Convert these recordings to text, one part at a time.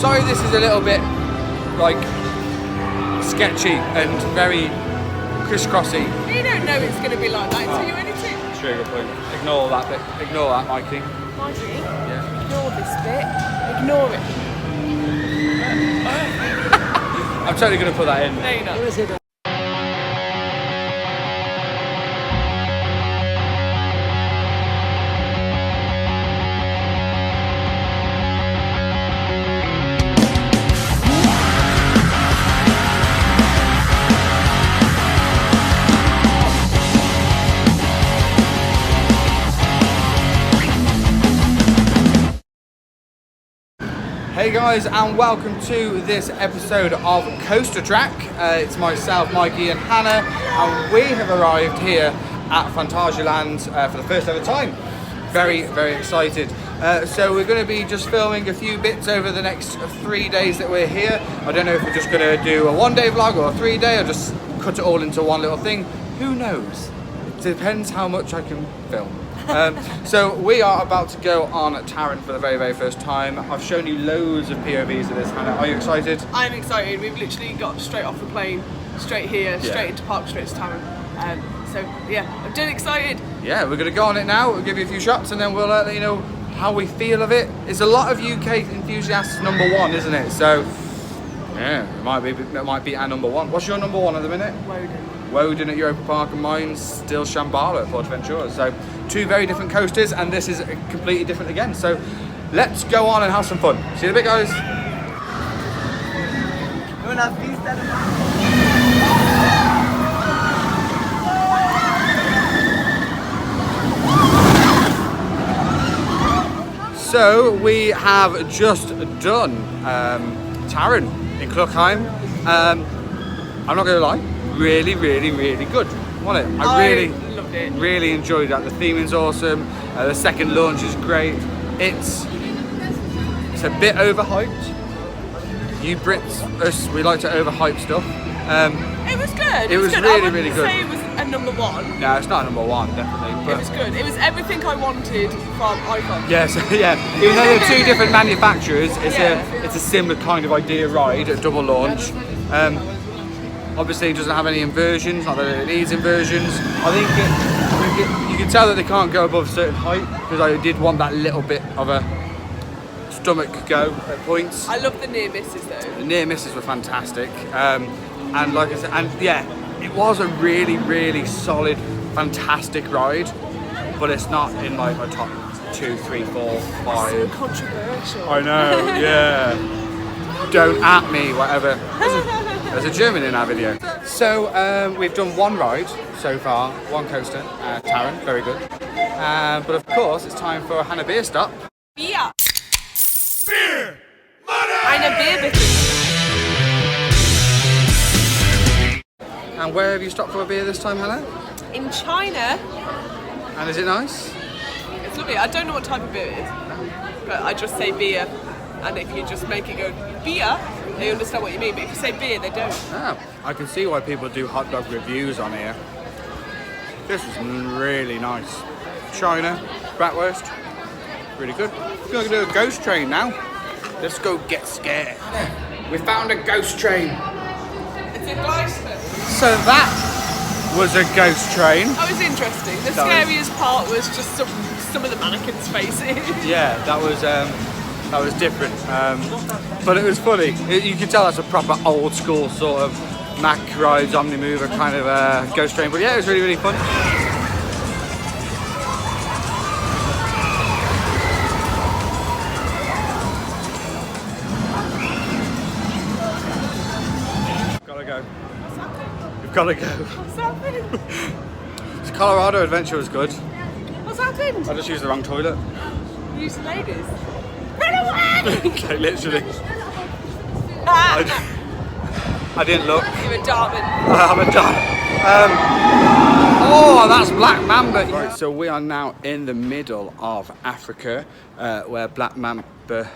sorry this is a little bit like sketchy and very crisscrossy. You don't know it's going to be like that until you're in it too. True, good point. Ignore that bit. Ignore that, Mikey. Mikey, Yeah. ignore this bit. Ignore it. I'm totally going to put that in. No, you're not. Hey guys, and welcome to this episode of CoasterTrack. It's myself, Mikey and Hannah, and we have arrived here at Phantasialand for the first ever time. Very, very excited. So we're going to be just filming a few bits over the next 3 days that we're here. I don't know if we're just going to do a 1 day vlog or a 3 day or just cut it all into one little thing. Who knows? It depends how much I can film. So we are about to go on Taron for the very, very first time. I've shown you loads of POVs of this, Hannah. Are you excited? I'm excited. We've literally got straight off the plane, straight here, straight into park, straight to Taron. So yeah, I'm dead excited. Yeah, we're going to go on it now. We'll give you a few shots and then we'll let you know how we feel of it. It's a lot of UK enthusiasts #1, isn't it? So yeah, it might be our #1. What's your #1 at the minute? Woden at Europa Park, and mine's still Shambhala at Portaventura. So two very different coasters, and this is completely different again. So let's go on and have some fun. See you in a bit, guys. So we have just done Taron in Kluckheim. I'm not going to lie. Really good, wasn't it? I really loved it. Really enjoyed that. The theming's awesome. The second launch is great. It's a bit overhyped. You Brits, us, we like to overhype stuff. It was good. It was good. really, I wouldn't really good. say it was a #1. No, it's not #1, definitely. But It was good. It was everything I wanted from iPhone. yes, yeah. Even though they're two different manufacturers, it's Yeah. a similar kind of idea ride, a double launch. Obviously, it doesn't have any inversions, not that it needs inversions. I think you can tell that they can't go above a certain height, because I did want that little bit of a stomach go at points. I love the near misses though. The near misses were fantastic. And like I said, and yeah, it was a really solid, fantastic ride, but it's not in like my top 2, 3, 4, 5. So controversial. I know, yeah. Don't at me, whatever. There's a German in our video. So we've done one ride so far, one coaster, Taron, very good. But of course, it's time for a Hannah beer stop. Bier. Beer. Eine Bier bitte. And where have you stopped for a beer this time, Hannah? In China. And is it nice? It's lovely. I don't know what type of beer it is, but I just say beer. And if you just make it go beer, they understand what you mean. But if you say beer, they don't. Oh, I can see why people do hot dog reviews on here. This is really nice. China, bratwurst, really good. We're going to do a ghost train now. Let's go get scared. We found a ghost train. It's in Gloucester. So that was a ghost train. That was interesting. The scariest part was just some of the mannequins' faces. Yeah, that was different. But it was funny. You could tell that's a proper old school sort of Mack rides, Omnimover kind of ghost train. But yeah, it was really fun. Gotta go. We've gotta go. What's happened? This Colorado adventure was good. What's happened? I just used the wrong toilet. You used the ladies. Run away! Okay, literally. Ah! I didn't look. You're a Darwin. I'm a done. Oh, that's Black Mamba. Right, so we are now in the middle of Africa, where Black Mamba.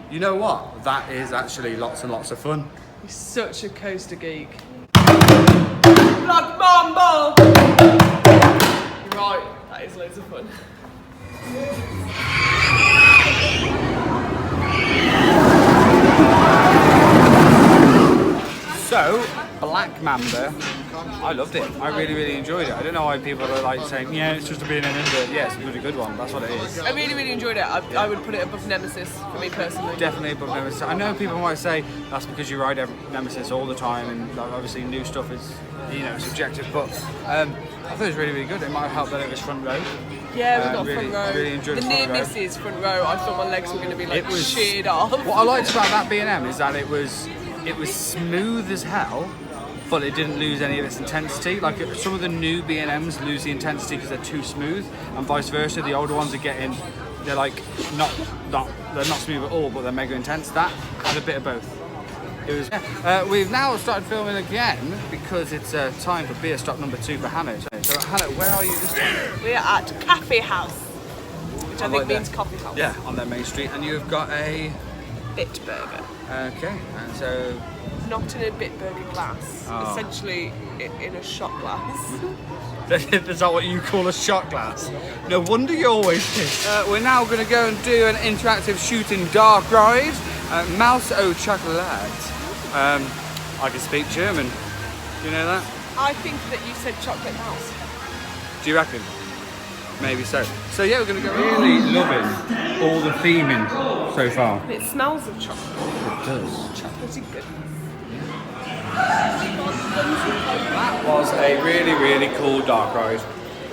You know what? That is actually lots and lots of fun. You're such a coaster geek. fun. So, Black Mamba, I loved it. I really enjoyed it. I don't know why people are like saying, yeah, it's just a B&M indoor. Yeah, it's a really good one. That's what it is. I really enjoyed it. I would put it above Nemesis for me personally. Definitely above Nemesis. I know people might say that's because you ride Nemesis all the time, and like, obviously new stuff is, you know, subjective. But I thought it was really good. It might have helped that it was front row. Yeah, we got really, front row. Really enjoyed the front near row. misses front row. I thought my legs were going to be like sheared off. What I liked about that B&M is that it was smooth as hell, but it didn't lose any of its intensity. Like some of the new B&Ms lose the intensity because they're too smooth, and vice versa. The older ones they're like not smooth at all, but they're mega intense. That had a bit of both. It was. We've now started filming again because it's time for beer stop number 2 for Hannah. So Hannah, where are you this time? We're at Cafe House, which I think means coffee house. Yeah, on their main street, and you've got a Bit burger. Okay, and so. Not in a Bitburger glass, essentially in a shot glass. Is that what you call a shot glass? No wonder you always piss. We're now going to go and do an interactive shooting dark ride, Mouse au Chocolat. I can speak German. You know that? I think that you said chocolate mouse. Do you reckon? Maybe so. So yeah, we're going to go. Really loving all the theming so far. And it smells of chocolate. It does. Chocolatey goodness. That was a really cool dark ride.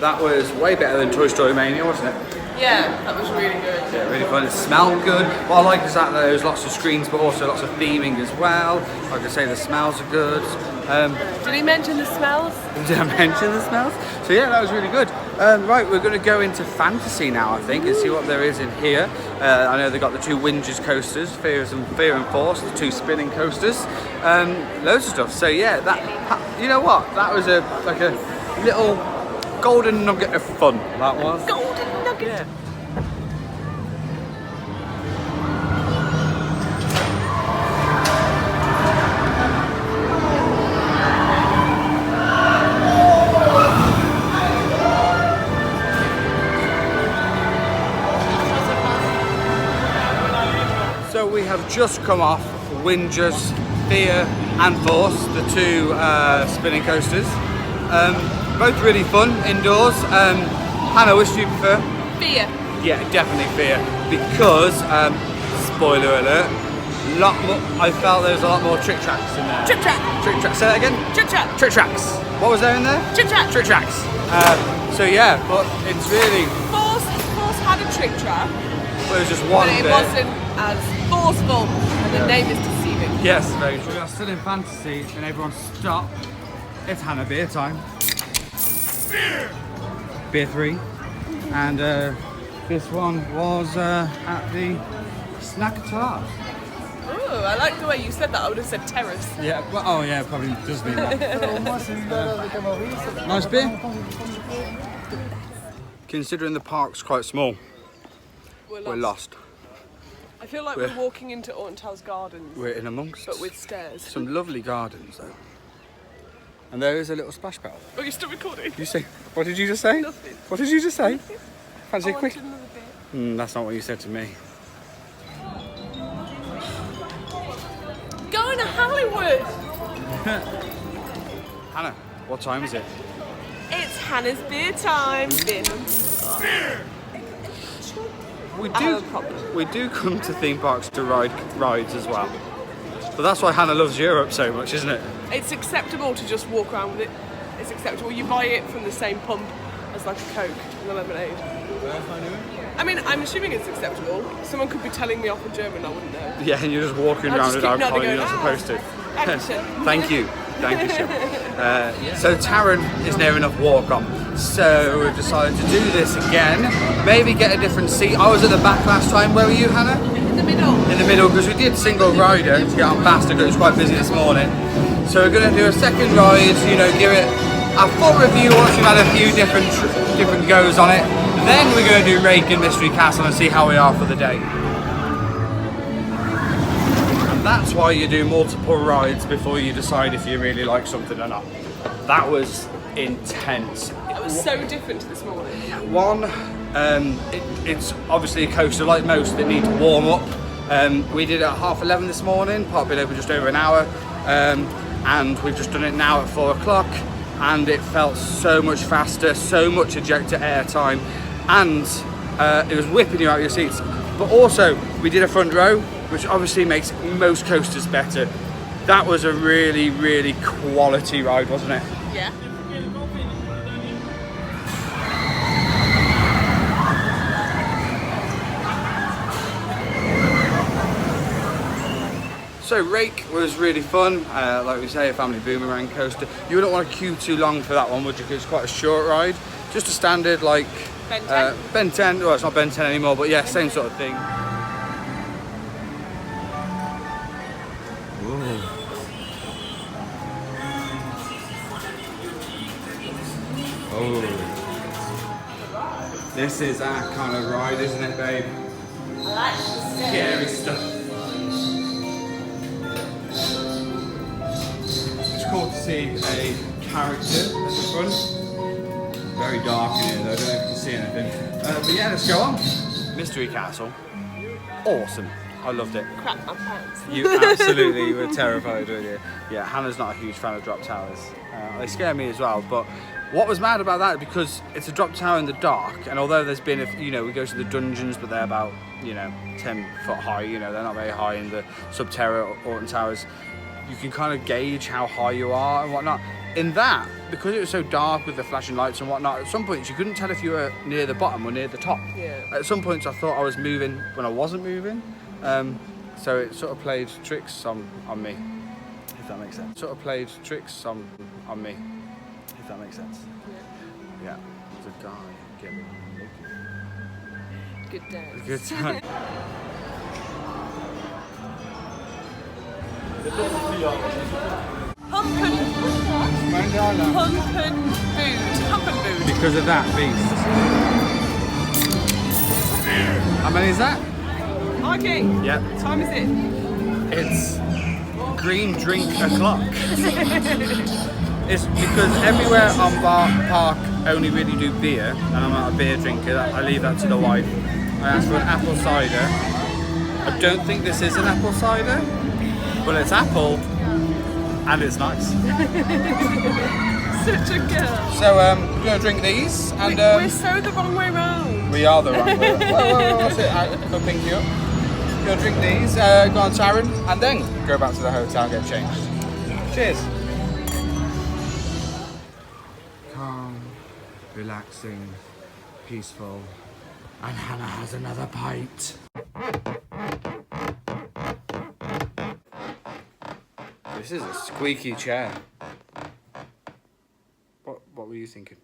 That was way better than Toy Story Mania, wasn't it? Yeah, that was really good. Yeah, really fun. It smelled good. What I like is that there was lots of screens, but also lots of theming as well. Like I say, the smells are good. Did he mention the smells? Did I mention the smells? So yeah, that was really good. Right, we're going to go into Fantasy now, I think, and see what there is in here. I know they've got the 2 Winges coasters, Fear and Force, the 2 spinning coasters, loads of stuff. So yeah, that, you know what? That was like a little golden nugget of fun. That was. Golden nugget. Yeah. So we have just come off Winges, Fear and Force, the 2 spinning coasters. Both really fun indoors. Hannah, which do you prefer? Fear. Yeah, definitely Fear, because spoiler alert, I felt there was a lot more trick tracks in there. Trick track. Trick tracks. Say that again. Trick track. Trick tracks. What was there in there? Trick track. Trick tracks. So yeah, but it's really. Force had a trick track, Well, it was just one but it bit. wasn't as forceful, and the name is deceiving. Yes, very true. We are still in Fantasy, and everyone stop. It's Hannah beer time. Beer 3. And this one was at the Snack Terrace. Ooh, I like the way you said that. I would have said terrace. Yeah, well, oh yeah, probably does mean that. Nice beer. Considering the park's quite small, we're lost. I feel like we're walking into Ortontel's gardens, We're in amongst but with stairs. some lovely gardens though. And there is a little splash pad. Oh, you're still recording? You say, what did you just say? Nothing. What did you just say? Fancy I a quick? wanted another beer. That's not what you said to me. Going to Hollywood! Hannah, what time is it? It's Hannah's beer time. We do come to theme parks to ride rides as well. But that's why Hannah loves Europe so much, isn't it? It's acceptable to just walk around with it. It's acceptable. You buy it from the same pump as like a Coke and a lemonade. I mean, I'm assuming it's acceptable. Someone could be telling me off in German, I wouldn't know. Yeah, and you're just walking I'll around just with keep alcohol nodding you're not going, supposed to. Action. Thank you, Sean. So Taron is near enough walk on, so we've decided to do this again. Maybe get a different seat. I was at the back last time. Where were you, Hannah? In the middle. In the middle, because we did single rider to get on faster because it was quite busy this morning. So we're going to do a second ride, you know, give it a full review once we've had a few different goes on it. Then we're going to do Reagan Mystery Castle and see how we are for the day. And that's why you do multiple rides before you decide if you really like something or not. That was intense. That was so different to this morning. One, It's obviously a coaster like most that need to warm up. We did it at 11:30 this morning, park been open just over an hour, and we've just done it now at 4 o'clock, and it felt so much faster, so much ejector air time, and it was whipping you out of your seats. But also, we did a front row, which obviously makes most coasters better. That was a really, really quality ride, wasn't it? Yeah. So Rake was really fun, like we say, a family boomerang coaster. You wouldn't want to queue too long for that one, would you? Because it's quite a short ride. Just a standard like Ben 10. Ben 10, well it's not Ben 10 anymore, but yeah, same sort of thing. Oh, this is our kind of ride, isn't it, babe? I like Scary stuff. It's cool to see a character at the front. Very dark in here though, I don't know if you can see anything. But yeah, let's go on. Mystery Castle. Awesome. I loved it. Crap my pants. You absolutely were terrified, weren't you? Yeah, Hannah's not a huge fan of drop towers. They scare me as well, but what was mad about that, because it's a drop tower in the dark, and although there's been, we go to the dungeons, but they're about, 10 foot high, they're not very high in the Subterra or Orton Towers, you can kind of gauge how high you are and whatnot. In that, because it was so dark with the flashing lights and whatnot, at some points you couldn't tell if you were near the bottom or near the top. Yeah. At some points I thought I was moving when I wasn't moving. So it sort of played tricks on me, if that makes sense. Sort of played tricks on me, if that makes sense. Yeah. There's a guy getting Good dance. a good time. Hump and food. Because of that beast. How many is that? Okay. Yeah. What time is it? It's green drink o'clock. It's because everywhere on Park only really do beer, and I'm not a beer drinker. I leave that to the wife. I asked for an apple cider. I don't think this is an apple cider, but it's apple, and it's nice. Such a girl. So we're gonna drink these, and We're so the wrong way round. we are the wrong way. Whoa, what's it? I'll pick you up. Go drink these, go on Taron, and then go back to the hotel and get changed. Cheers. Calm, relaxing, peaceful, and Hannah has another pint. This is a squeaky chair. What were you thinking?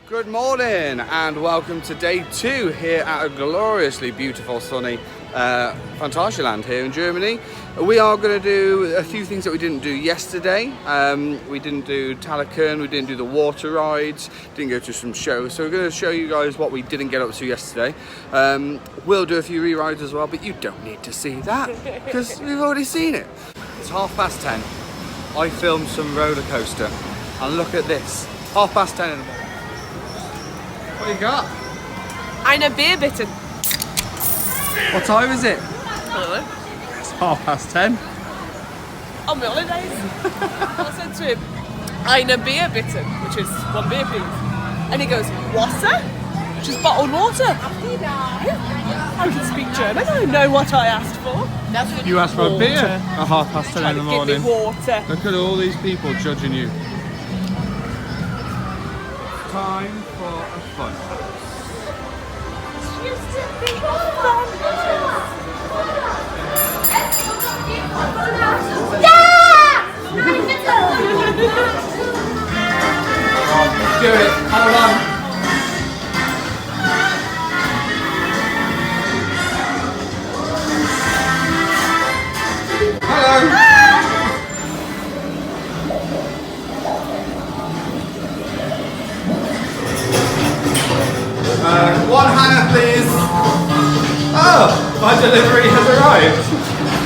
Good morning and welcome to day 2 here at a gloriously beautiful sunny Phantasialand here in Germany. We are going to do a few things that we didn't do yesterday. We didn't do Taron, we didn't do the water rides, didn't go to some shows, so we're going to show you guys what we didn't get up to yesterday. We'll do a few re-rides as well, but you don't need to see that because we've already seen it. It's 10:30. I filmed some roller coaster and look at this, 10:30 in the morning. What do you got? Eine beer bitten. What time is it? I don't know. It's 10:30. On my holidays. I said to him, eine beer bitten, which is 1 beer please. And he goes, water? Which is bottled water. I can speak German, I know what I asked for. You asked for a beer at 10:30 in the Give me morning. water. Look at all these people judging you. Time for a fun house. Do it. Hold on. Hello. One Hannah, please. Oh, my delivery has arrived.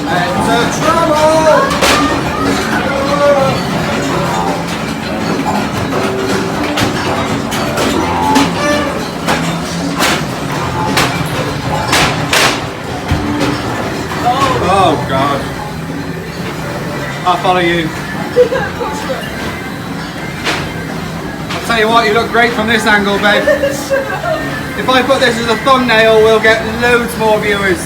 Enter trouble. I'll follow you. I'll tell you what, you look great from this angle, babe. If I put this as a thumbnail, we'll get loads more viewers.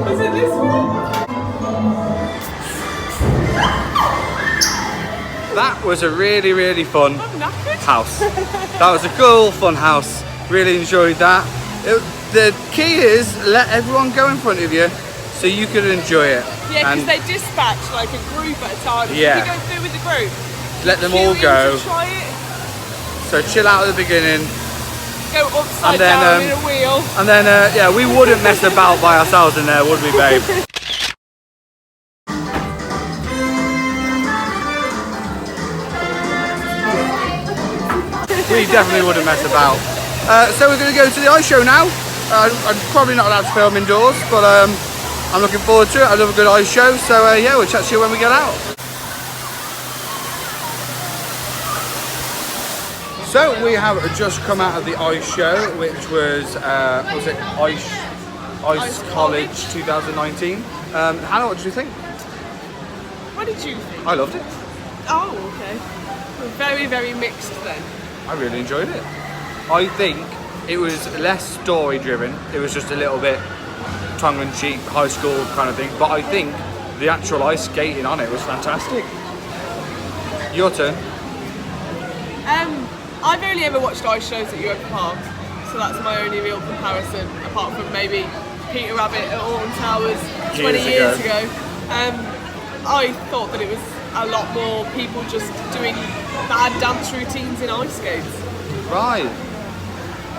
Is it this one? That was a really, really fun I'm knackered. house. That was a cool, fun house. Really enjoyed that. The key is let everyone go in front of you so you can enjoy it. Yeah, because And they dispatch like a group at a time. Yeah. If you go through with the group, let them queue all in go. to try it, So chill out at the beginning. go upside And then, down in a wheel. And then, yeah, we wouldn't mess about by ourselves in there, would we, babe? We definitely wouldn't mess about. So we're going to go to the ice show now. I'm probably not allowed to film indoors, but I'm looking forward to it. I love a good ice show, so yeah, we'll chat to you when we get out. So we have just come out of the ice show, which was it Ice College 2019. Hannah, what did you think? What did you think? I loved it. Oh, okay. Very, very mixed then. I really enjoyed it. I think it was less story driven. It was just a little bit tongue-in-cheek, high school kind of thing. But I think the actual ice skating on it was fantastic. Your turn. I've only ever watched ice shows at Europa Park, so that's my only real comparison, apart from maybe Peter Rabbit at Alton Towers 20 years ago. I thought that it was a lot more people just doing bad dance routines in ice skates. Right.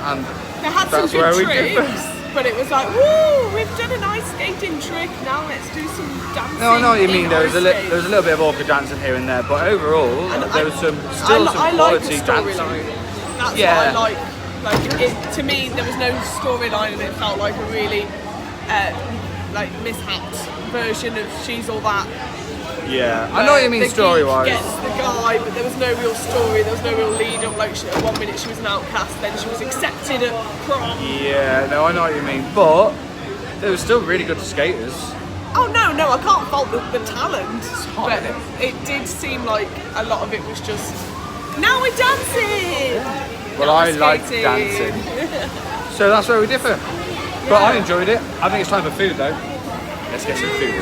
And They had some that's where good we tricks, differ. but it was like, woo, we've done an ice skating trick, now let's do some dancing. No, I know what you mean. in There was ice a skates. little bit of awkward dancing here and there, but overall there was some I like quality the dancing. storyline. That's Yeah. what I like. Like to me, there was no storyline, and it felt like a really like mishapped version of She's All That. Yeah, I know what you mean The story-wise. geek gets the guy, but there was no real story. There was no real lead up. Like at one minute she was an outcast, then she was accepted at prom. Yeah, no, I know what you mean, but they were still really good skaters. Oh no, I can't fault the talent, hard, but isn't it did seem like a lot of it was just now we're dancing. Well, Now I we're like skating. dancing, so that's where we differ. But I enjoyed it. I think it's time for food though. Let's get some food.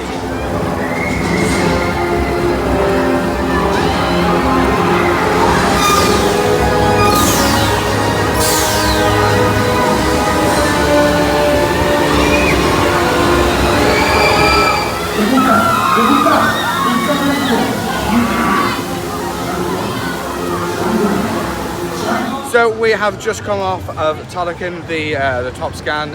So we have just come off of Taron, the top scan.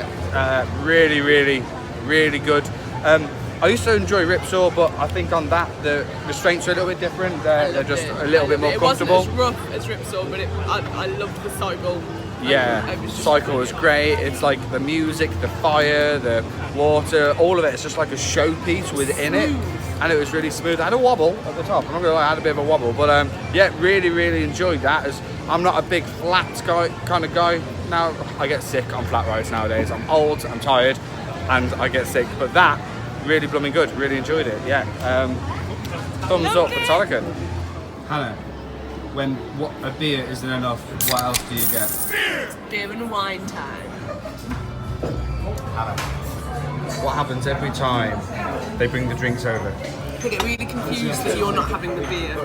Really, really, really good. I used to enjoy Ripsaw, but I think on that the restraints are a little bit different. They're just a little bit more comfortable. It wasn't as rough as Ripsaw, but I loved the cycle. Yeah, cycle was great. It's like the music, the fire, the water, all of it. It's just like a showpiece within it, and it was really smooth. I had a wobble at the top. I'm not gonna lie, I had a bit of a wobble, but yeah, really, really enjoyed that. As I'm not a big flat guy kind of guy. Now I get sick on flat rides nowadays. I'm old, I'm tired, and I get sick. But that really blooming good. Really enjoyed it. Yeah. Thumbs up for Taron. Hannah, when a beer isn't enough, what else do you get? Beer and wine time. Hannah. What happens every time they bring the drinks over They get really confused that you're not having the beer,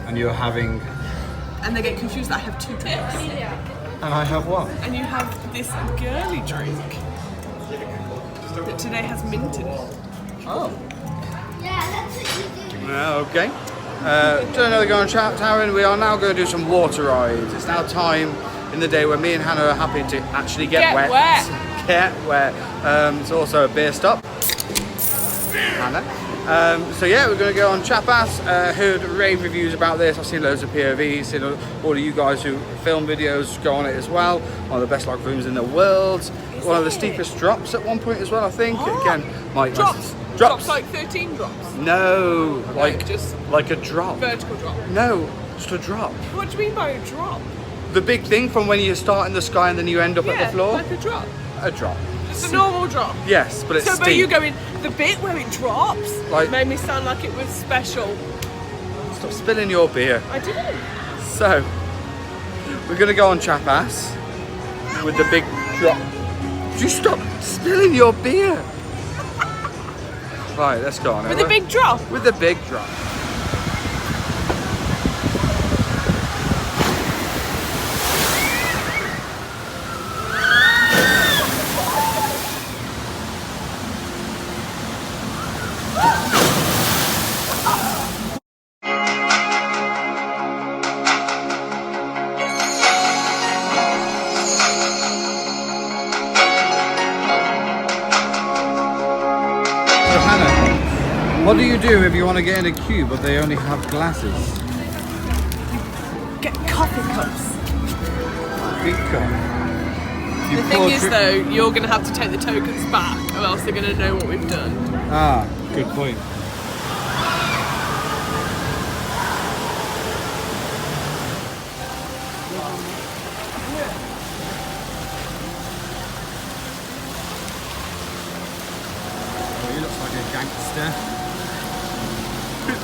and you're having, and they get confused that I have 2 drinks, and I have one. and you have this girly drink that today has mint in it. Oh. Yeah, that's what you do. Okay. Doing another go on Taron. We are now going to do some water rides. It's now time in the day where me and Hannah are happy to actually get wet. Get wet. It's also a beer stop. Hannah. So yeah, we're going to go on Chapas. Heard rave reviews about this. I've seen loads of POVs. Seen all of you guys who film videos go on it as well. One of the best locker rooms in the world. One of the steepest drops at one point as well, I think. Again, Drops. Drops. Like 13 drops. No, like just like a drop. Vertical drop. No, just a drop. What do you mean by a drop? The big thing from when you start in the sky and then you end up at the floor. Like a drop. A drop. Just a normal drop. Yes, but it's So, steep. but you going the bit where it drops Like- made me sound like it was special. Stop spilling your beer. I didn't. So, we're gonna go on Chapass with the big drop. Would you stop spilling your beer? Right, let's go on. With a big drop. With the big drop. So Hannah, what do you do if you want to get in a queue but they only have glasses? Get coffee cups. Big cup. You The thing pour is drink- though, you're going to have to take the tokens back or else they're going to know what we've done. Ah, good point. Oh, he looks like a gangster.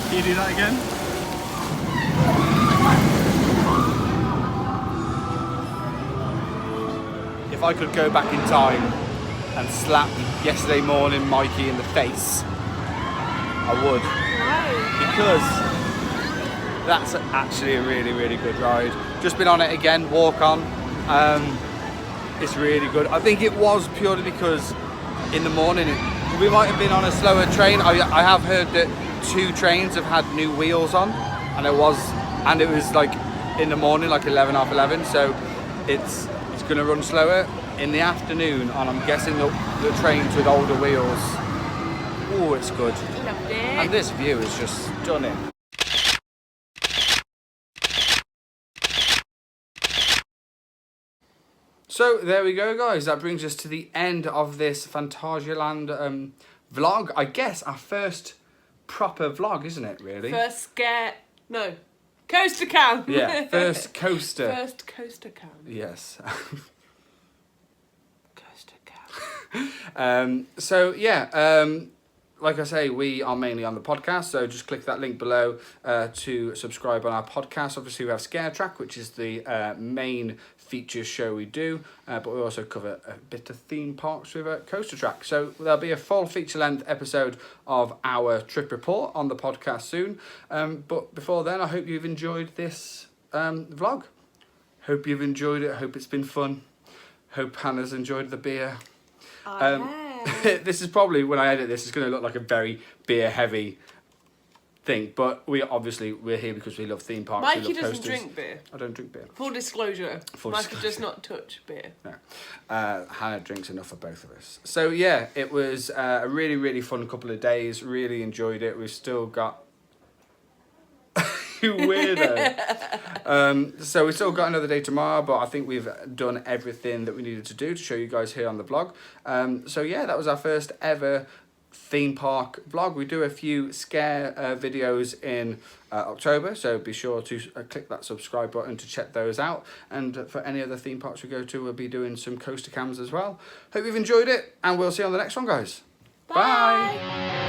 Can you do that again? If I could go back in time and slap yesterday morning Mikey in the face, I would. Because that's actually a really, really good ride. Just been on it again, walk on. It's really good. I think it was purely because in the morning we might have been on a slower train. I have heard that 2 trains have had new wheels on, and it was like in the morning, like 11, half 11. So it's going to run slower in the afternoon, and I'm guessing the trains with older wheels. Oh, it's good. Loved it. And this view is just stunning. So there we go, guys. That brings us to the end of this Phantasialand vlog. I guess our first proper vlog, isn't it, really? First scare. No. CoasterCam. Yeah, first coaster. First CoasterCam. Yes. CoasterCam. So yeah, like I say, we are mainly on the podcast, so just click that link below to subscribe on our podcast. Obviously, we have CoasterTrack, which is the main feature show we do, but we also cover a bit of theme parks with CoasterTrack. So there'll be a full feature-length episode of our trip report on the podcast soon. But before then, I hope you've enjoyed this vlog. Hope you've enjoyed it. Hope it's been fun. Hope Hannah's enjoyed the beer. This is probably, when I edit this, it's going to look like a very beer heavy thing, but we're here because we love theme parks. Mikey we love doesn't coasters. drink beer. I don't drink beer. Full disclosure. Full Mikey disclosure. does not touch beer. No. Hannah drinks enough for both of us. So yeah, it was a really, really fun couple of days. Really enjoyed it. We've still got you weirdo. So we've still got another day tomorrow, but I think we've done everything that we needed to do to show you guys here on the vlog. So yeah, that was our first ever theme park vlog. We do a few scare videos in October, so be sure to click that subscribe button to check those out. And for any other theme parks we go to, we'll be doing some coaster cams as well. Hope you've enjoyed it, and we'll see you on the next one, guys. Bye.